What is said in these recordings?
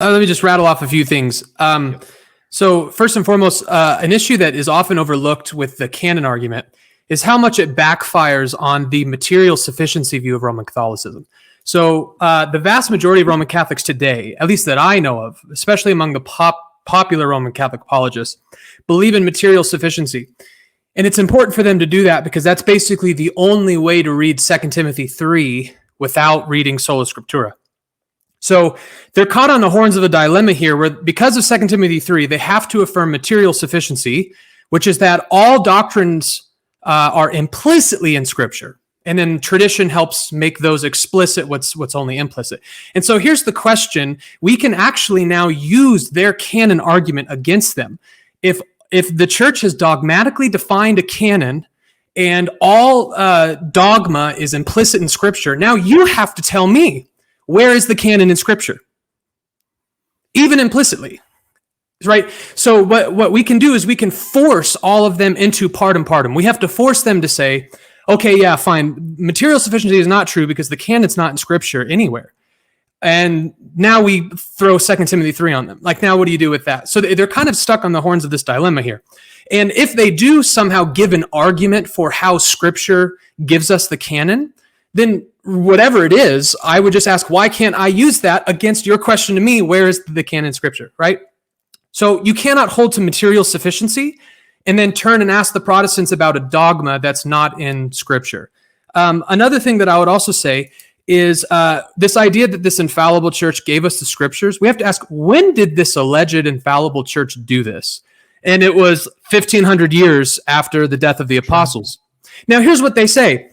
Let me just rattle off a few things. So first and foremost, an issue that is often overlooked with the canon argument is how much it backfires on the material sufficiency view of Roman Catholicism. So the vast majority of Roman Catholics today, at least that I know of, especially among the popular Roman Catholic apologists, believe in material sufficiency. And it's important for them to do that because that's basically the only way to read 2 Timothy 3 without reading Sola Scriptura. So they're caught on the horns of a dilemma here where because of 2 Timothy 3, they have to affirm material sufficiency, which is that all doctrines are implicitly in Scripture. And then tradition helps make those explicit what's only implicit. And so here's the question. We can actually now use their canon argument against them. If the church has dogmatically defined a canon and all dogma is implicit in Scripture, now you have to tell me, where is the canon in Scripture? Even implicitly, right? So what we can do is we can force all of them into partem partem. We have to force them to say, okay, yeah, fine. Material sufficiency is not true because the canon's not in Scripture anywhere. And now we throw 2 Timothy 3 on them. Like, now what do you do with that? So they're kind of stuck on the horns of this dilemma here. And if they do somehow give an argument for how Scripture gives us the canon, then whatever it is, I would just ask, why can't I use that against your question to me? Where is the canon in Scripture, right? So you cannot hold to material sufficiency and then turn and ask the Protestants about a dogma that's not in Scripture. Another thing that I would also say is this idea that this infallible church gave us the Scriptures. We have to ask, when did this alleged infallible church do this? And it was 1,500 years after the death of the apostles. Now, here's what they say.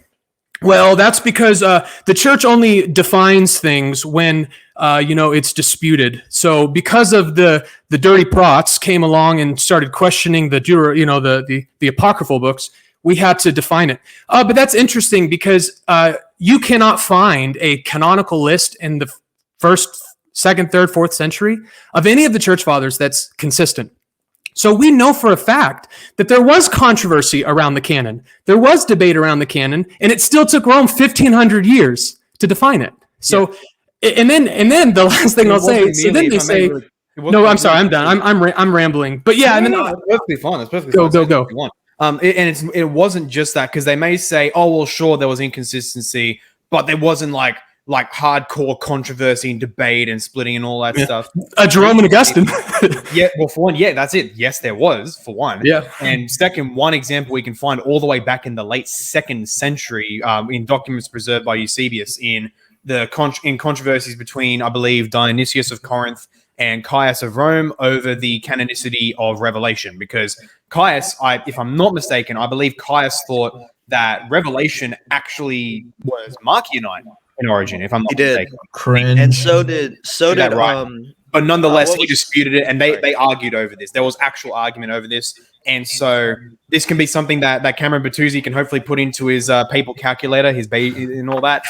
Well, that's because the church only defines things when it's disputed. So because of the dirty prots came along and started questioning the apocryphal books, we had to define it. But that's interesting because you cannot find a canonical list in the 1st, 2nd, 3rd, 4th century of any of the church fathers that's consistent. So we know for a fact that there was controversy around the canon. There was debate around the canon, and it still took Rome 1,500 years to define it. So, and then the last thing I'll say. So then they say, "No, I'm sorry, I'm done. I'm rambling." But yeah, and then it's perfectly fine. It's perfectly go. And it wasn't just that, because they may say, "Oh, well, sure, there was inconsistency, but there wasn't like hardcore controversy and debate and splitting and all that stuff." Jerome and Augustine. Yeah, well, for one, that's it. Yes, there was, for one. Yeah. And second, one example we can find all the way back in the late 2nd century in documents preserved by Eusebius in controversies between, I believe, Dionysius of Corinth and Caius of Rome over the canonicity of Revelation. Because Caius, if I'm not mistaken, I believe Caius thought that Revelation actually was Marcionite in origin, if I'm not mistaken. Cringe. And so did right? But nonetheless, he disputed it, and they argued over this. There was actual argument over this, and so this can be something that Cameron Bertuzzi can hopefully put into his papal calculator, his and all that.